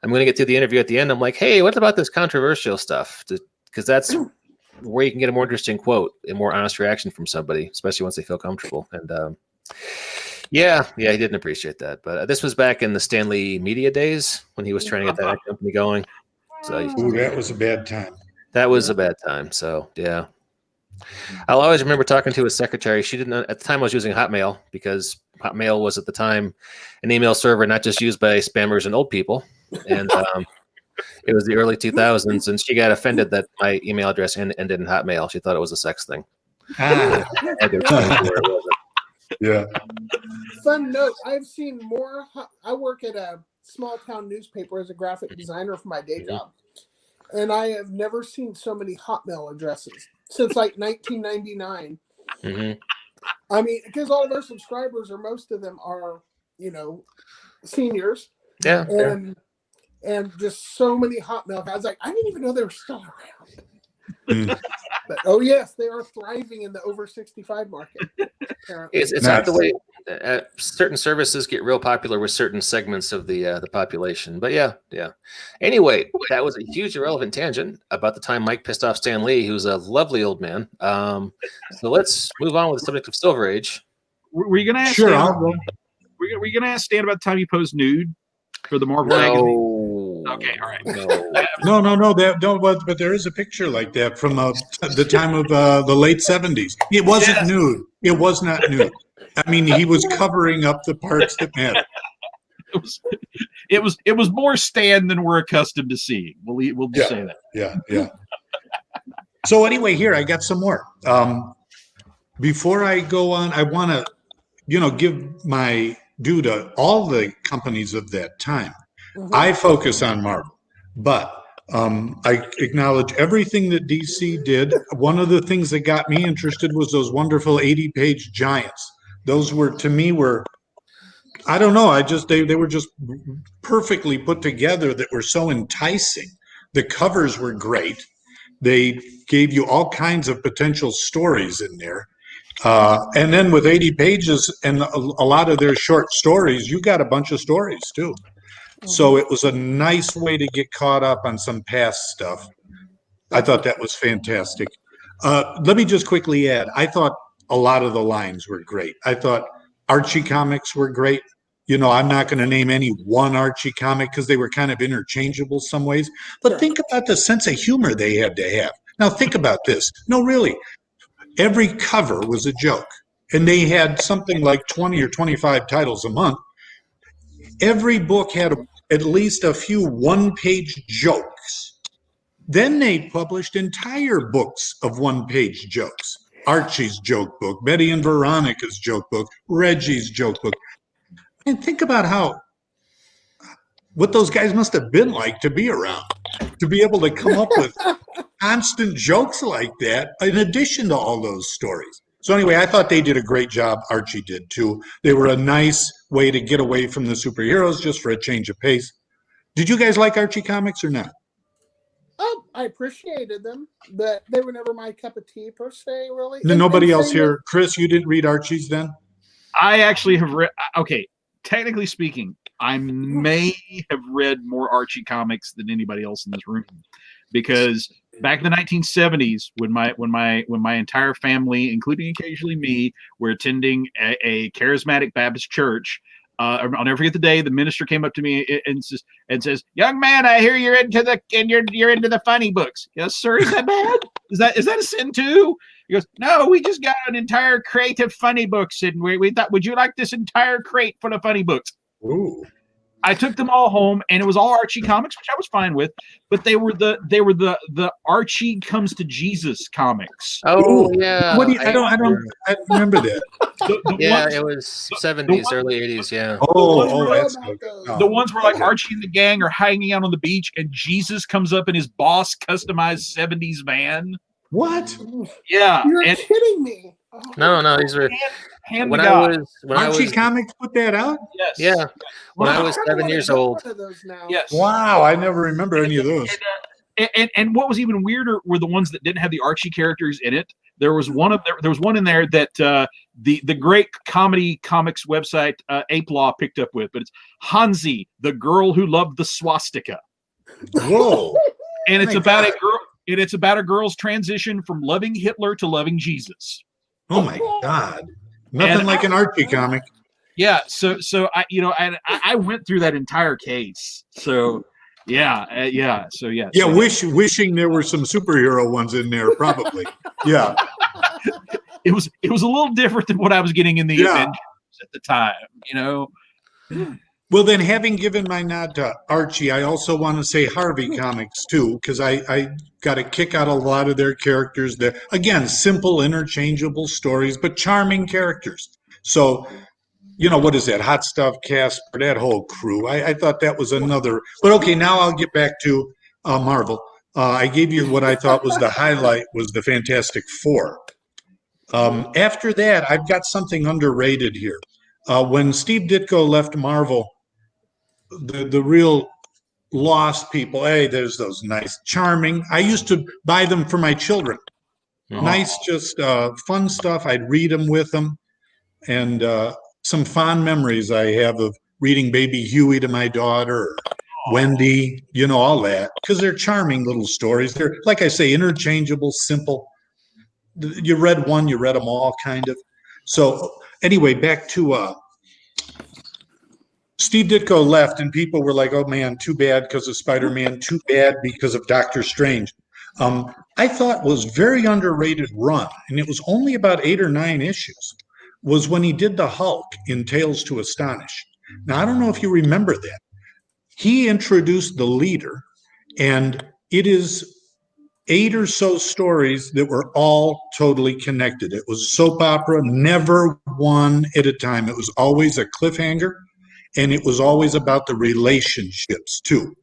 Speaker 1: going to get to the interview at the end. I'm like, hey, what about this controversial stuff? Because that's where you can get a more interesting quote, a more honest reaction from somebody, especially once they feel comfortable. And yeah, he didn't appreciate that. But this was back in the Stanley Media days when he was trying to get that company going. So
Speaker 4: that was a bad time.
Speaker 1: That was a bad time. So yeah. I'll always remember talking to his secretary. She didn't at the time. I was using Hotmail because Hotmail was at the time an email server not just used by spammers and old people. And it was the early 2000s, and she got offended that my email address ended in Hotmail. She thought it was a sex thing.
Speaker 4: Yeah.
Speaker 3: Fun note: I've seen more. I work at a small town newspaper as a graphic designer for my day job, and I have never seen so many Hotmail addresses since like 1999. I mean, because all of our subscribers, or most of them, are seniors.
Speaker 1: Yeah.
Speaker 3: And just so many Hotmail. I was like, I didn't even know they were still around. But oh yes, they are thriving in the over 65 market.
Speaker 1: It's not the way certain services get real popular with certain segments of the population. But yeah. Anyway, that was a huge irrelevant tangent about the time Mike pissed off Stan Lee, who's a lovely old man. So let's move on with the subject of Silver Age.
Speaker 2: Were you going to ask?
Speaker 4: Sure,
Speaker 2: Stan,
Speaker 4: I'll go.
Speaker 2: were you going to ask Stan about the time you posed nude for the Marvel magazine? Okay, all right.
Speaker 4: No. But there is a picture like that from the time of the late 70s. It wasn't nude. It was not nude. I mean, he was covering up the parts that matter.
Speaker 2: It was more Stan than we're accustomed to seeing. We'll just say that.
Speaker 4: Yeah. So anyway, here I got some more. Before I go on, I want to, give my due to all the companies of that time. I focus on Marvel, but I acknowledge everything that DC did. One of the things that got me interested was those wonderful 80-page giants. Those were, to me, I don't know, they were just perfectly put together that were so enticing. The covers were great. They gave you all kinds of potential stories in there. And then with 80 pages and a lot of their short stories, you got a bunch of stories too. So it was a nice way to get caught up on some past stuff. I thought that was fantastic. Let me just quickly add, I thought a lot of the lines were great. I thought Archie comics were great. I'm not going to name any one Archie comic because they were kind of interchangeable some ways. But think about the sense of humor they had to have. Now think about this. No, really. Every cover was a joke. And they had something like 20 or 25 titles a month. Every book had at least a few one-page jokes. Then they published entire books of one-page jokes. Archie's joke book, Betty and Veronica's joke book, Reggie's joke book. And think about what those guys must have been like to be around, to be able to come up with constant jokes like that, in addition to all those stories. So anyway, I thought they did a great job. Archie did too. They were a nice way to get away from the superheroes just for a change of pace. Did you guys like Archie comics or not?
Speaker 3: Oh, I appreciated them, but they were never my cup of tea per se, really.
Speaker 4: Nobody else here. Chris, you didn't read Archie's then?
Speaker 2: I actually have read. Okay, technically speaking, I may have read more Archie comics than anybody else in this room, because back in the 1970s, when my entire family, including occasionally me, were attending a charismatic Baptist church, I'll never forget the day the minister came up to me and says, "Young man, I hear you're into the funny books." Yes, sir. Is that bad? Is that a sin too? He goes, "No, we just got an entire crate of funny books, and we thought, would you like this entire crate full of funny books?"
Speaker 4: Ooh.
Speaker 2: I took them all home, and it was all Archie comics, which I was fine with, but they were the Archie Comes to Jesus comics.
Speaker 1: Oh yeah,
Speaker 4: I don't remember that.
Speaker 1: It was 70s, early 80s. Yeah.
Speaker 4: That's good.
Speaker 2: The ones where like Archie and the gang are hanging out on the beach, and Jesus comes up in his Boss customized 70s van.
Speaker 4: What?
Speaker 2: Yeah,
Speaker 3: You're kidding me.
Speaker 1: No, these were
Speaker 2: when
Speaker 4: Archie Comics put that out?
Speaker 2: Yes.
Speaker 1: Yeah. When I was 7 years old.
Speaker 2: Yes.
Speaker 4: Wow, I never remember any of those.
Speaker 2: And what was even weirder were the ones that didn't have the Archie characters in it, There was one in there that the great comedy comics website Ape Law picked up with, but it's Hansi, the girl who loved the swastika.
Speaker 4: Whoa!
Speaker 2: And it's about a girl. It's about a girl's transition from loving Hitler to loving Jesus.
Speaker 4: Oh my God! Nothing like an Archie comic.
Speaker 2: Yeah. So I went through that entire case. So yeah. So yeah.
Speaker 4: Yeah,
Speaker 2: so,
Speaker 4: wishing there were some superhero ones in there, probably. Yeah.
Speaker 2: it was a little different than what I was getting in the Avengers at the time,
Speaker 4: Well, then, having given my nod to Archie, I also want to say Harvey Comics too, because I got a kick out of a lot of their characters. They're, again, simple, interchangeable stories, but charming characters. So, what is that? Hot Stuff, Casper, that whole crew. I thought that was another. But okay, now I'll get back to Marvel. I gave you what I thought was the highlight was the Fantastic Four. After that, I've got something underrated here. When Steve Ditko left Marvel, the real lost people, hey, there's those nice, charming. I used to buy them for my children. Nice, just fun stuff. I'd read them with them. And some fond memories I have of reading Baby Huey to my daughter, Wendy, all that, because they're charming little stories. They're, like I say, interchangeable, simple. You read one, you read them all, kind of. So anyway, back to Steve Ditko left, and people were like, oh man, too bad because of Spider-Man, too bad because of Doctor Strange. I thought was very underrated run, and it was only about 8 or 9 issues, was when he did the Hulk in Tales to Astonish. Now, I don't know if you remember that. He introduced the leader, and it is 8 or so stories that were all totally connected. It was soap opera, never one at a time. It was always a cliffhanger, and it was always about the relationships, too,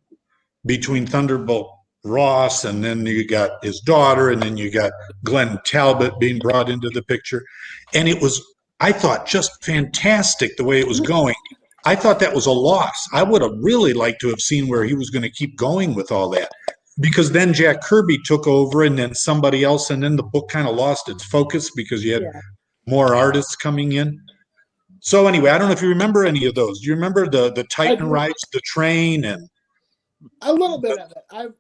Speaker 4: between Thunderbolt Ross, and then you got his daughter, and then you got Glenn Talbot being brought into the picture. And it was, I thought, just fantastic the way it was going. I thought that was a loss. I would have really liked to have seen where he was going to keep going with all that. Because then Jack Kirby took over, and then somebody else, and then the book kind of lost its focus because you had more artists coming in. So anyway, I don't know if you remember any of those. Do you remember the Titan rides the train? And
Speaker 3: a little bit of it. I've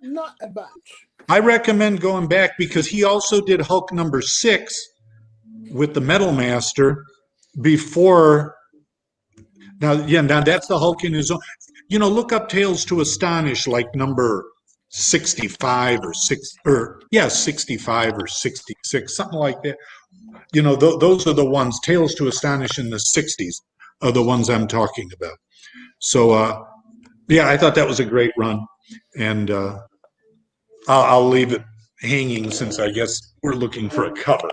Speaker 3: not a bunch.
Speaker 4: I recommend going back because he also did Hulk number 6 with the Metal Master before. Now that's the Hulk in his own. Look up Tales to Astonish, like number 65 or 65 or 66, something like that. Those are the ones. Tales to Astonish in the 60s are the ones I'm talking about. So, I thought that was a great run, and I'll leave it hanging since I guess we're looking for a cover.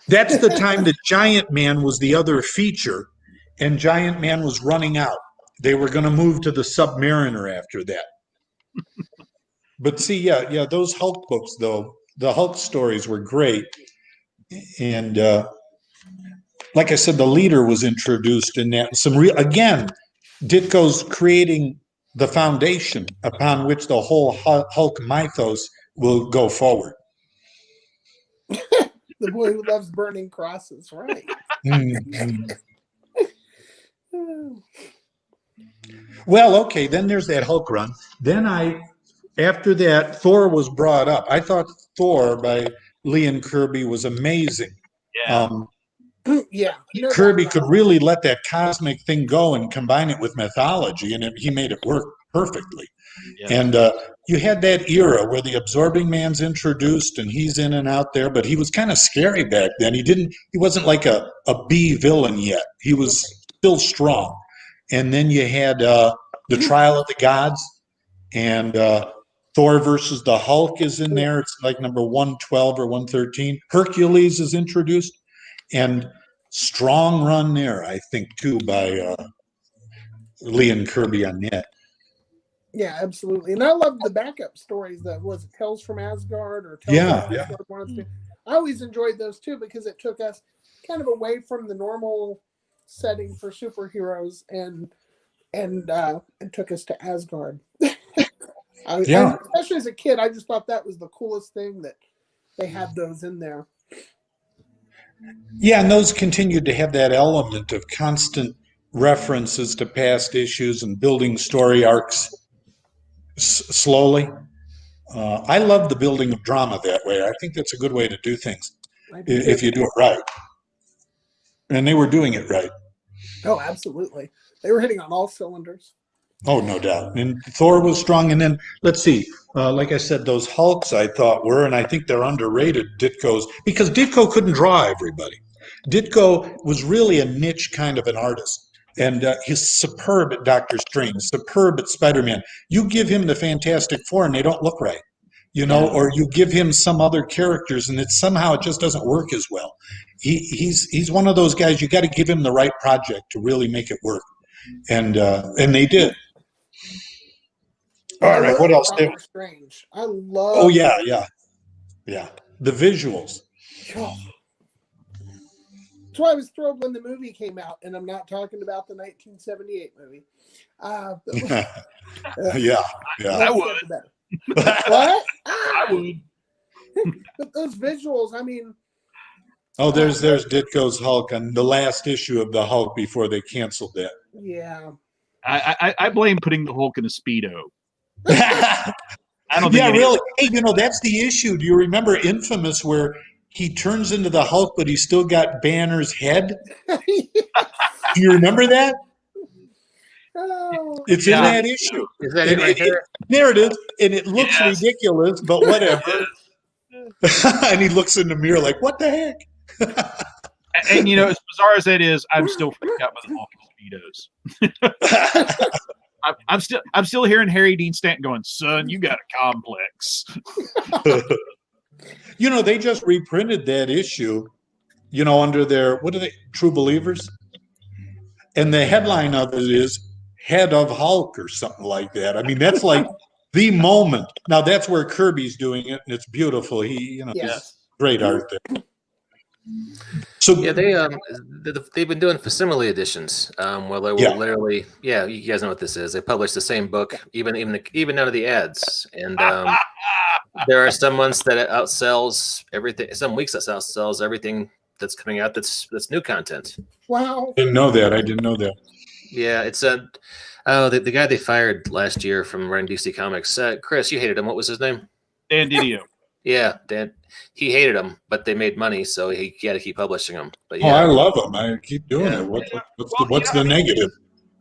Speaker 4: That's the time that Giant Man was the other feature, and Giant Man was running out. They were going to move to the Submariner after that. But see, those Hulk books, though, the Hulk stories were great. And like I said, the leader was introduced in that. Again, Ditko's creating the foundation upon which the whole Hulk mythos will go forward.
Speaker 3: The boy who loves burning crosses, right?
Speaker 4: Mm-hmm. Well, okay, then there's that Hulk run. Then after that, Thor was brought up. I thought Thor by Lee and Kirby was amazing.
Speaker 3: Yeah.
Speaker 4: Kirby could really let that cosmic thing go and combine it with mythology, and he made it work perfectly. Yeah. And you had that era where the Absorbing Man's introduced, and he's in and out there, but he was kind of scary back then. He wasn't like a B villain yet. He was still strong. And then you had the Trial of the Gods, and Thor versus the Hulk is in there. It's like number 112 or 113. Hercules is introduced, and strong run there, I think, too, by Lee and Kirby on that.
Speaker 3: Yeah, absolutely. And I love the backup stories that was it Tales from Asgard or Tales from Asgard 1 and 2. I always enjoyed those too because it took us kind of away from the normal setting for superheroes and took us to Asgard. And especially as a kid, I just thought that was the coolest thing that they had those in there.
Speaker 4: Yeah, and those continued to have that element of constant references to past issues and building story arcs slowly. I love the building of drama that way. I think that's a good way to do things if you do it right. And they were doing it right.
Speaker 3: Oh, absolutely. They were hitting on all cylinders.
Speaker 4: Oh, no doubt. And Thor was strong. And then, let's see, like I said, those Hulks I thought were, and I think they're underrated, Ditko's, because Ditko couldn't draw everybody. Ditko was really a niche kind of an artist. And he's superb at Doctor Strange, superb at Spider-Man. You give him the Fantastic Four and they don't look right, or you give him some other characters and it just doesn't work as well. He's one of those guys, you got to give him the right project to really make it work. And they did. All right, what else?
Speaker 3: Doctor Strange. I love.
Speaker 4: Oh yeah. The visuals.
Speaker 3: Oh. That's why I was thrilled when the movie came out, and I'm not talking about the 1978 movie.
Speaker 4: Yeah.
Speaker 2: I would.
Speaker 3: What?
Speaker 2: I would.
Speaker 3: But those visuals, I mean.
Speaker 4: Oh, there's Ditko's Hulk on the last issue of the Hulk before they canceled that.
Speaker 3: Yeah.
Speaker 2: I blame putting the Hulk in a Speedo. I don't think
Speaker 4: really. Hey, that's the issue. Do you remember Infamous where he turns into the Hulk, but he's still got Banner's head? Do you remember that?
Speaker 3: Oh.
Speaker 4: It's in that issue.
Speaker 1: Is that it right there?
Speaker 4: There it is. And it looks ridiculous, but whatever. And he looks in the mirror like, what the heck?
Speaker 2: And as bizarre as that is, I'm still freaked out by the Hulk in Speedos. I'm still hearing Harry Dean Stanton going, "Son, you got a complex."
Speaker 4: They just reprinted that issue, under their True Believers, and the headline of it is "Head of Hulk" or something like that. I mean, that's like the moment. Now that's where Kirby's doing it, and it's beautiful. He, great art there. So
Speaker 1: yeah, they've been doing facsimile editions, where they will literally, you guys know what this is. They publish the same book, even out of the ads, and there are some months that it outsells everything. Some weeks that outsells everything that's coming out. That's new content.
Speaker 3: Wow!
Speaker 4: I didn't know that.
Speaker 1: Yeah, it's the guy they fired last year from running DC Comics. Chris, you hated him. What was his name?
Speaker 2: Dan Didio.
Speaker 1: Yeah, Dan. He hated them, but they made money, so he had to keep publishing them. But
Speaker 4: I love them. I keep doing it. What's the negative?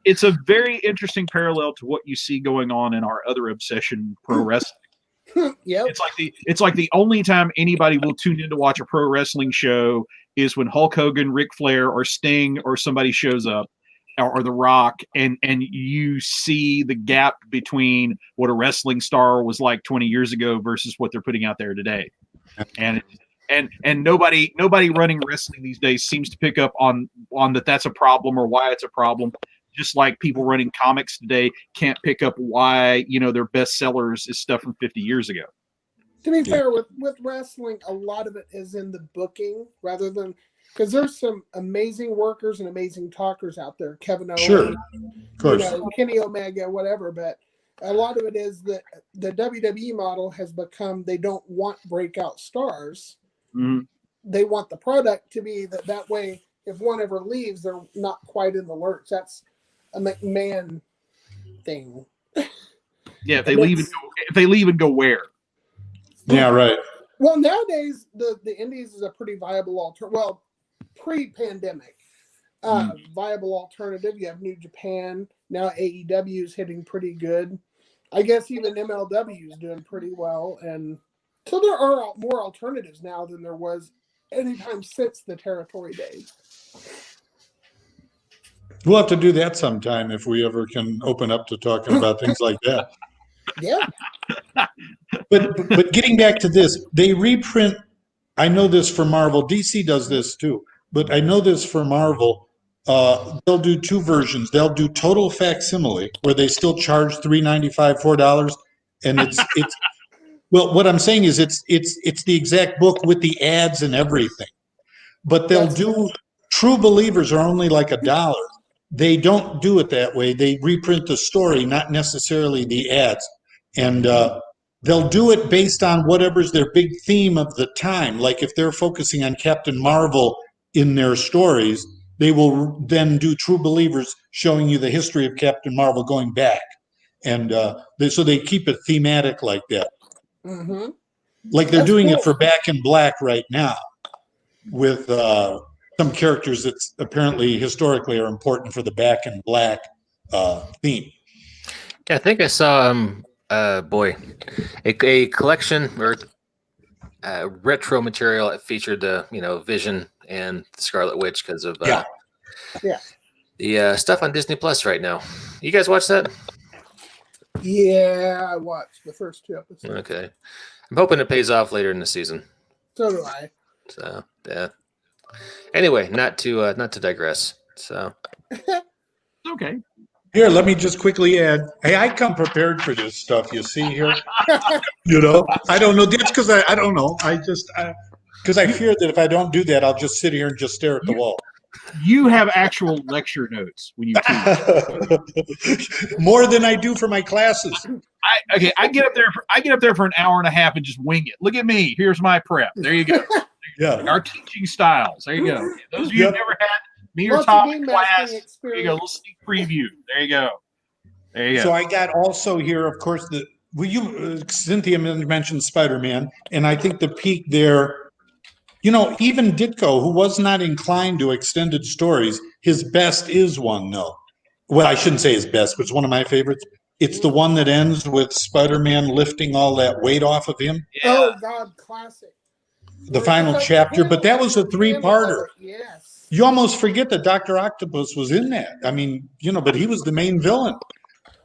Speaker 2: It's a very interesting parallel to what you see going on in our other obsession, pro wrestling.
Speaker 3: Yeah,
Speaker 2: it's like the only time anybody will tune in to watch a pro wrestling show is when Hulk Hogan, Ric Flair, or Sting, or somebody shows up, or The Rock, and you see the gap between what a wrestling star was like 20 years ago versus what they're putting out there today. And nobody running wrestling these days seems to pick up on that's a problem or why it's a problem. Just like people running comics today can't pick up why their best sellers is stuff from 50 years ago.
Speaker 3: To be fair, with wrestling, a lot of it is in the booking rather than because there's some amazing workers and amazing talkers out there. Kevin Owens,
Speaker 4: sure, of course,
Speaker 3: Kenny Omega, whatever, but. A lot of it is that the WWE model has become they don't want breakout stars.
Speaker 2: Mm-hmm.
Speaker 3: They want the product to be that way. If one ever leaves, they're not quite in the lurch. That's a McMahon thing.
Speaker 2: Yeah, if they leave and go where?
Speaker 4: Yeah, right.
Speaker 3: Well, nowadays the Indies is a pretty viable alternative. Well, pre-pandemic, viable alternative. You have New Japan. Now AEW is hitting pretty good. I guess even MLW is doing pretty well. And so there are more alternatives now than there was anytime since the territory days.
Speaker 4: We'll have to do that sometime if we ever can open up to talking about things like that.
Speaker 3: Yeah.
Speaker 4: But getting back to this, they reprint, I know this for Marvel, DC does this too, but I know this for Marvel. They'll do two versions. They'll do total facsimile where they still charge $3.95, $4, and it's well. What I'm saying is it's the exact book with the ads and everything. But they'll do True Believers are only like $1. They don't do it that way. They reprint the story, not necessarily the ads. And they'll do it based on whatever's their big theme of the time. Like if they're focusing on Captain Marvel in their stories, they will then do True Believers, showing you the history of Captain Marvel going back. And so they keep it thematic like that.
Speaker 3: Mm-hmm.
Speaker 4: Like they're
Speaker 3: That's
Speaker 4: doing
Speaker 3: cool.
Speaker 4: it for Back in Black right now with some characters that apparently historically are important for the Back in Black theme.
Speaker 1: Yeah, I think I saw a collection or retro material that featured Vision and the Scarlet Witch because of the stuff on Disney Plus right now. You guys watch that?
Speaker 3: Yeah, I watched the first 2 episodes.
Speaker 1: Okay, I'm hoping it pays off later in the season.
Speaker 3: So do I.
Speaker 1: So yeah. Anyway, not to digress. So
Speaker 2: Okay.
Speaker 4: Here, let me just quickly add. Hey, I come prepared for this stuff. You see here, I don't know. That's because I don't know. Because I fear that if I don't do that, I'll just sit here and just stare at the wall.
Speaker 2: You have actual lecture notes when you teach.
Speaker 4: More than I do for my classes.
Speaker 2: I get up there for an hour and a half and just wing it. Look at me. Here's my prep. There you go.
Speaker 4: Yeah.
Speaker 2: Our teaching styles. There you go. Those of you who've never had me or
Speaker 3: Lots
Speaker 2: Tom
Speaker 3: of
Speaker 2: in
Speaker 3: game
Speaker 2: class,
Speaker 3: mastering
Speaker 2: there you go. A little sneak preview. There you go. There you go.
Speaker 4: So I got also here, of course, Cynthia mentioned Spider-Man, and I think the peak there, even Ditko, who was not inclined to extended stories, his best is one, though. Well, I shouldn't say his best, but it's one of my favorites. It's the one that ends with Spider-Man lifting all that weight off of him.
Speaker 2: Yeah.
Speaker 3: Oh, God, classic.
Speaker 4: The final chapter, but that was a 3-parter.
Speaker 3: Yes.
Speaker 4: You almost forget that Dr. Octopus was in that. I mean, but he was the main villain.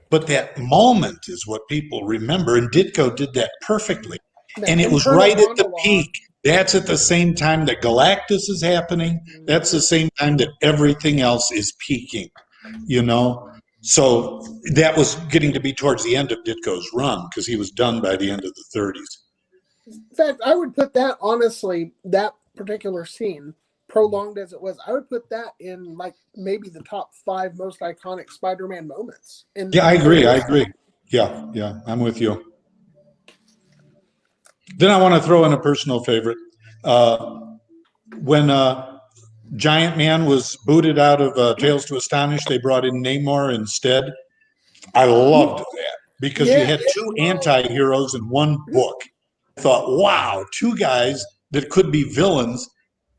Speaker 4: But that moment is what people remember, and Ditko did that perfectly. And it was right at the peak. That's at the same time that Galactus is happening. That's the same time that everything else is peaking, So that was getting to be towards the end of Ditko's run because he was done by the end of the 30s.
Speaker 3: In fact, I would put that, honestly, that particular scene, prolonged as it was, I would put that in maybe the top 5 most iconic Spider-Man moments.
Speaker 4: Yeah, I agree. Yeah, I'm with you. Then I want to throw in a personal favorite. When Giant Man was booted out of Tales to Astonish, they brought in Namor instead. I loved that because you had 2 anti-heroes in one book. I thought, wow, 2 guys that could be villains,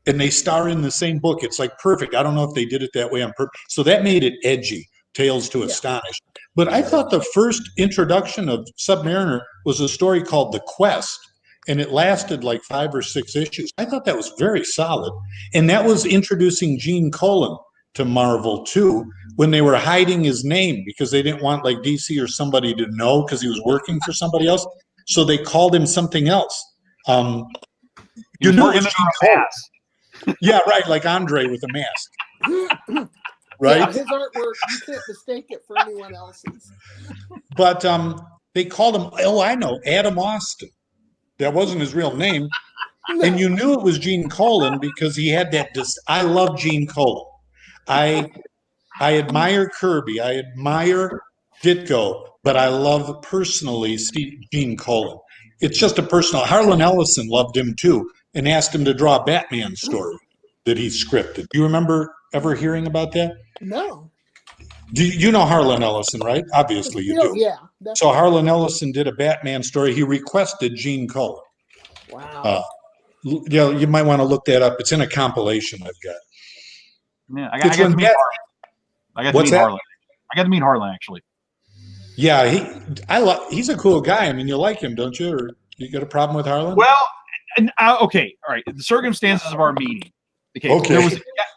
Speaker 4: and they star in the same book. It's perfect. I don't know if they did it that way on purpose. So that made it edgy, Tales to Astonish. But I thought the first introduction of Submariner was a story called The Quest, and it lasted 5 or 6 issues. I thought that was very solid. And that was introducing Gene Colan to Marvel, too, when they were hiding his name because they didn't want DC or somebody to know because he was working for somebody else. So they called him something else. You knew it was Gene Colan. Yeah, right, like Andre with a mask. Right?
Speaker 3: Yeah, his artwork, you can't mistake it for anyone else's.
Speaker 4: But they called him, I know, Adam Austin. That wasn't his real name. No. And you knew it was Gene Colan because he had that. I love Gene Colan. I admire Kirby. I admire Ditko, but I love personally Gene Colan. It's just a personal. Harlan Ellison loved him too and asked him to draw a Batman story that he scripted. Do you remember ever hearing about that?
Speaker 3: No.
Speaker 4: You know Harlan Ellison, right? Obviously you do.
Speaker 3: Yeah. Definitely.
Speaker 4: So Harlan Ellison did a Batman story. He requested Gene Colan.
Speaker 3: Wow.
Speaker 4: You might want to look that up. It's in a compilation I've got.
Speaker 2: Yeah, I got to meet Harlan. I got to meet Harlan, actually.
Speaker 4: Yeah, he's a cool guy. I mean, you like him, don't you? Or you got a problem with Harlan?
Speaker 2: Well, okay, all right. The circumstances of our meeting. Okay.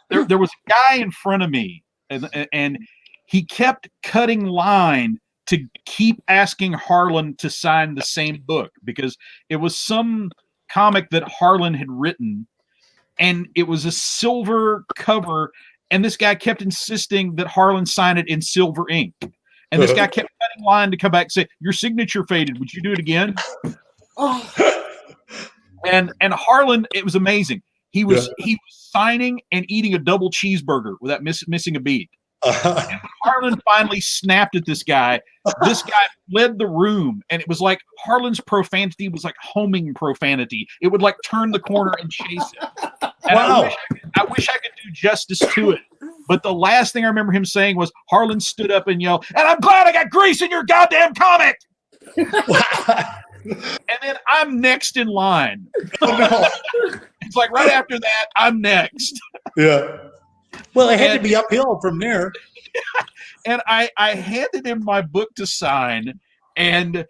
Speaker 2: There was a guy in front of me, and he kept cutting line to keep asking Harlan to sign the same book because it was some comic that Harlan had written, and it was a silver cover, and this guy kept insisting that Harlan sign it in silver ink. And this guy kept cutting line to come back and say, "Your signature faded. Would you do it again?" And Harlan, it was amazing. He was signing and eating a double cheeseburger without missing a beat. Harlan finally snapped at this guy. This guy fled the room, and it was like Harlan's profanity was like homing profanity. It would like turn the corner and chase him. And
Speaker 4: Wow.
Speaker 2: I wish I could do justice to it. But the last thing I remember him saying was Harlan stood up and yelled, "And I'm glad I got grease in your goddamn comic." And then I'm next in line.
Speaker 4: Oh, no.
Speaker 2: It's like right after that, I'm next.
Speaker 4: Yeah. Well, it had to be uphill from there.
Speaker 2: And I handed him my book to sign, and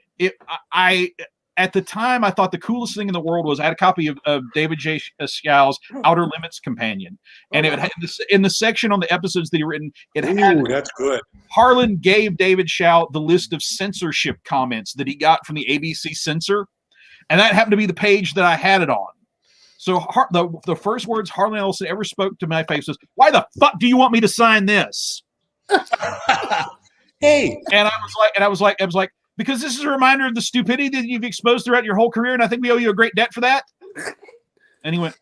Speaker 2: at the time I thought the coolest thing in the world was I had a copy of David J. Scow's Outer Limits Companion, and it had in the section on the episodes that he written, it had
Speaker 4: that's good.
Speaker 2: Harlan gave David Shaw the list of censorship comments that he got from the ABC censor, and that happened to be the page that I had it on. So the first words Harlan Ellison ever spoke to my face was, "Why the fuck do you want me to sign this?"
Speaker 4: Hey,
Speaker 2: and I was like, because this is a reminder of the stupidity that you've exposed throughout your whole career, and I think we owe you a great debt for that. And he went,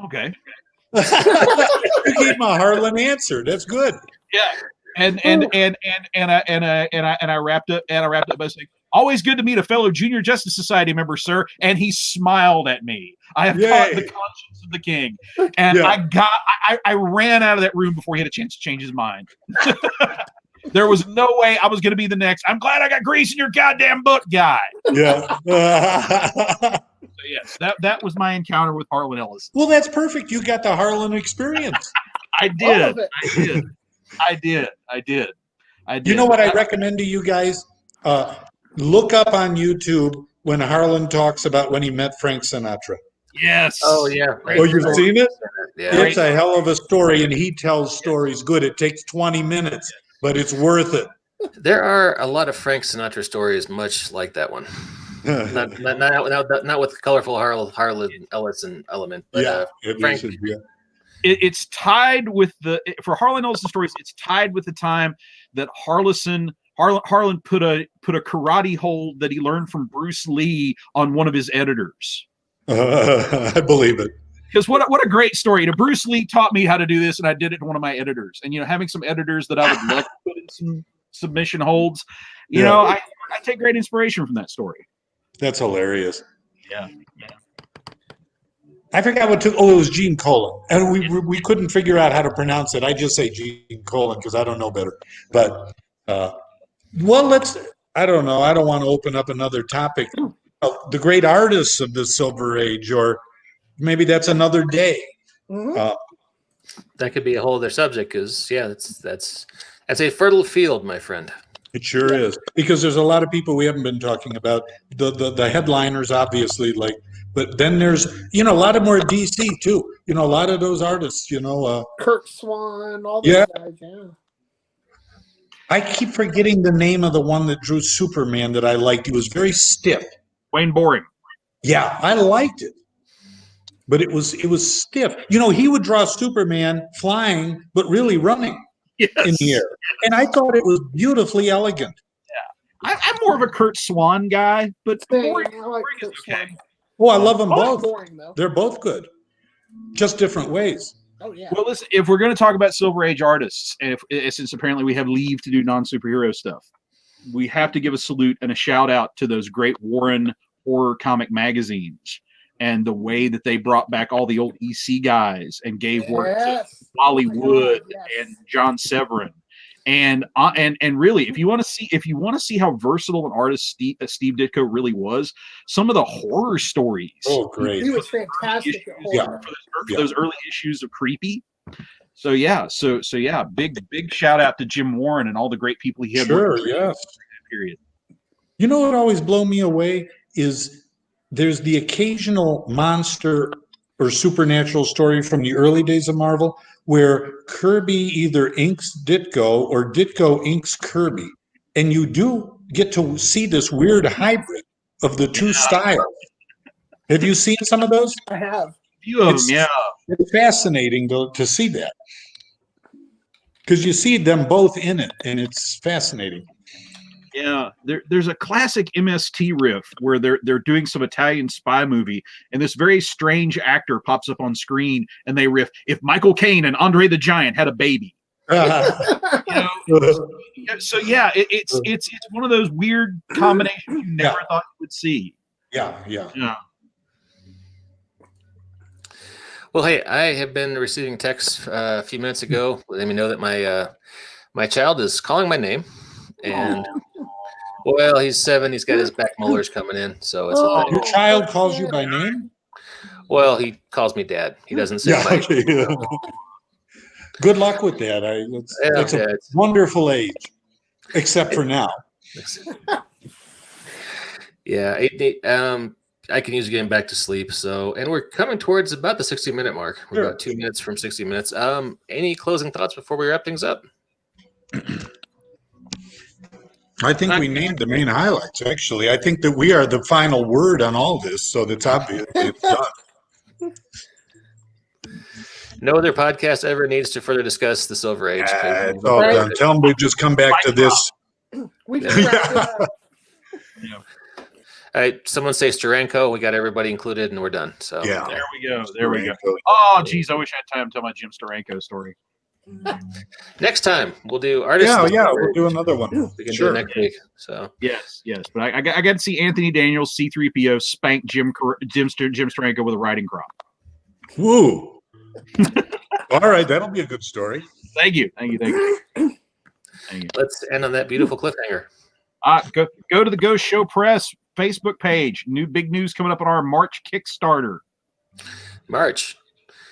Speaker 2: "Okay."
Speaker 4: you gave him a Harlan answer. That's good.
Speaker 2: Yeah. And I wrapped up by saying, "Always good to meet a fellow Junior Justice Society member, sir." And he smiled at me. I have caught the conscience of the king. And I ran out of that room before he had a chance to change his mind. There was no way I was going to be the next "I'm glad I got grease in your goddamn book" guy.
Speaker 4: Yeah.
Speaker 2: So yes, that was my encounter with Harlan Ellison.
Speaker 4: Well, that's perfect. You got the Harlan experience.
Speaker 2: I did.
Speaker 4: You know what I recommend to you guys? Look up on YouTube when Harlan talks about when he met Frank Sinatra.
Speaker 2: Yes.
Speaker 1: Oh yeah.
Speaker 4: Oh, you've seen it?
Speaker 1: Yeah.
Speaker 4: It's a hell of a story, and he tells stories good. It takes 20 minutes, but it's worth it.
Speaker 1: There are a lot of Frank Sinatra stories much like that one. not with colorful Harlan Ellison element, but Frank.
Speaker 2: It's tied with for Harlan Ellison stories. It's tied with the time that Harlan put a karate hold that he learned from Bruce Lee on one of his editors.
Speaker 4: I believe it.
Speaker 2: Because what a great story. Bruce Lee taught me how to do this, and I did it to one of my editors. And having some editors that I would love to put in some submission holds, I take great inspiration from that story.
Speaker 4: That's hilarious.
Speaker 2: Yeah.
Speaker 4: I forgot what it was Gene Colan. And we couldn't figure out how to pronounce it. I just say Gene Colan because I don't know better. But, I don't know. I don't want to open up another topic. The great artists of the Silver Age, or maybe that's another day.
Speaker 3: Mm-hmm.
Speaker 1: That could be a whole other subject because, that's a fertile field, my friend.
Speaker 4: It sure is, because there's a lot of people we haven't been talking about. The headliners, obviously, but then there's a lot of more DC too. A lot of those artists.
Speaker 3: Kurt Swan, all those guys. Yeah.
Speaker 4: I keep forgetting the name of the one that drew Superman that I liked. He was very stiff.
Speaker 2: Wayne Boring.
Speaker 4: Yeah, I liked it, but it was stiff. He would draw Superman flying, but really running.
Speaker 2: Yes.
Speaker 4: In the air. And I thought it was beautifully elegant.
Speaker 2: Yeah. I'm more of a Kurt Swan guy, but Boring,
Speaker 3: I like
Speaker 2: is okay.
Speaker 4: Oh, I love them both.
Speaker 3: Boring, though.
Speaker 4: They're both good. Just different ways.
Speaker 3: Oh, yeah.
Speaker 2: Well, listen, if we're going to talk about Silver Age artists, since apparently we have leave to do non-superhero stuff, we have to give a salute and a shout out to those great Warren horror comic magazines and the way that they brought back all the old EC guys and gave work to Wally Wood and John Severin. And really, if you want to see how versatile an artist Steve Ditko really was, some of the horror stories.
Speaker 4: Oh, great!
Speaker 3: He was fantastic at horror.
Speaker 2: For those early issues of Creepy. So big shout out to Jim Warren and all the great people he had.
Speaker 4: Sure, yes.
Speaker 2: Period.
Speaker 4: What always blow me away is there's the occasional monster or supernatural story from the early days of Marvel where Kirby either inks Ditko or Ditko inks Kirby. And you do get to see this weird hybrid of the two styles. Have you seen some of those?
Speaker 3: I have.
Speaker 2: A few of them, yeah.
Speaker 4: It's fascinating to see that. Because you see them both in it, and it's fascinating.
Speaker 2: Yeah, there's a classic MST riff where they're doing some Italian spy movie, and this very strange actor pops up on screen, and they riff, "If Michael Caine and Andre the Giant had a baby." So yeah, it's one of those weird combinations you never thought you would see.
Speaker 4: Yeah.
Speaker 1: Well, hey, I have been receiving texts a few minutes ago letting me know that my child is calling my name, and well, he's 7. He's got his back molars coming in, so it's a thing.
Speaker 4: Your child calls you by name?
Speaker 1: Well, he calls me Dad. He doesn't say my
Speaker 4: Okay. Good luck with that. It's a wonderful age, except for now.
Speaker 1: Yeah, I can use getting back to sleep. So, and we're coming towards about the 60-minute mark. We're about 2 minutes from 60 minutes. Any closing thoughts before we wrap things up?
Speaker 4: I think we named the main highlights, actually. I think that we are the final word on all this, so that's obvious. It's done.
Speaker 1: No other podcast ever needs to further discuss the Silver Age.
Speaker 4: It's all done. Tell them we just come back to this.
Speaker 3: We can wrap it up.
Speaker 1: All right, someone say Steranko. We got everybody included, and we're done. So
Speaker 4: Yeah.
Speaker 2: There we go. There we go. Oh, geez, I wish I had time to tell my Jim Steranko story.
Speaker 1: Next time we'll do artists.
Speaker 4: Yeah, we'll do another one.
Speaker 1: We can do it next week. So
Speaker 2: yes, but I got to see Anthony Daniels, C-3PO, spank Jim Steranko with a riding crop.
Speaker 4: Woo! All right, that'll be a good story.
Speaker 2: Thank you.
Speaker 1: Let's end on that beautiful cliffhanger.
Speaker 2: Go to the Ghost Show Press Facebook page. Big news coming up on our March Kickstarter.
Speaker 1: March.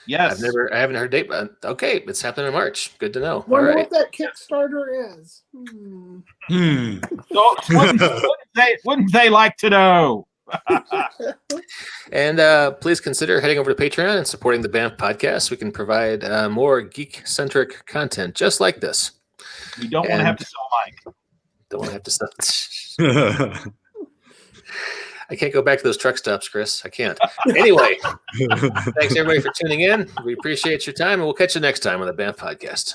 Speaker 2: Yes.
Speaker 1: I haven't heard a date, but okay, it's happening in March. Good to know.
Speaker 3: Wonder
Speaker 1: All right.
Speaker 3: what that Kickstarter is.
Speaker 2: So, wouldn't they like to know?
Speaker 1: And please consider heading over to Patreon and supporting the BAMF podcast. We can provide more geek-centric content just like this.
Speaker 2: You don't want to have to sell Mike.
Speaker 1: Don't want to have to sell. I can't go back to those truck stops, Chris. I can't. Anyway, thanks everybody for tuning in. We appreciate your time, and we'll catch you next time on the BAMF podcast.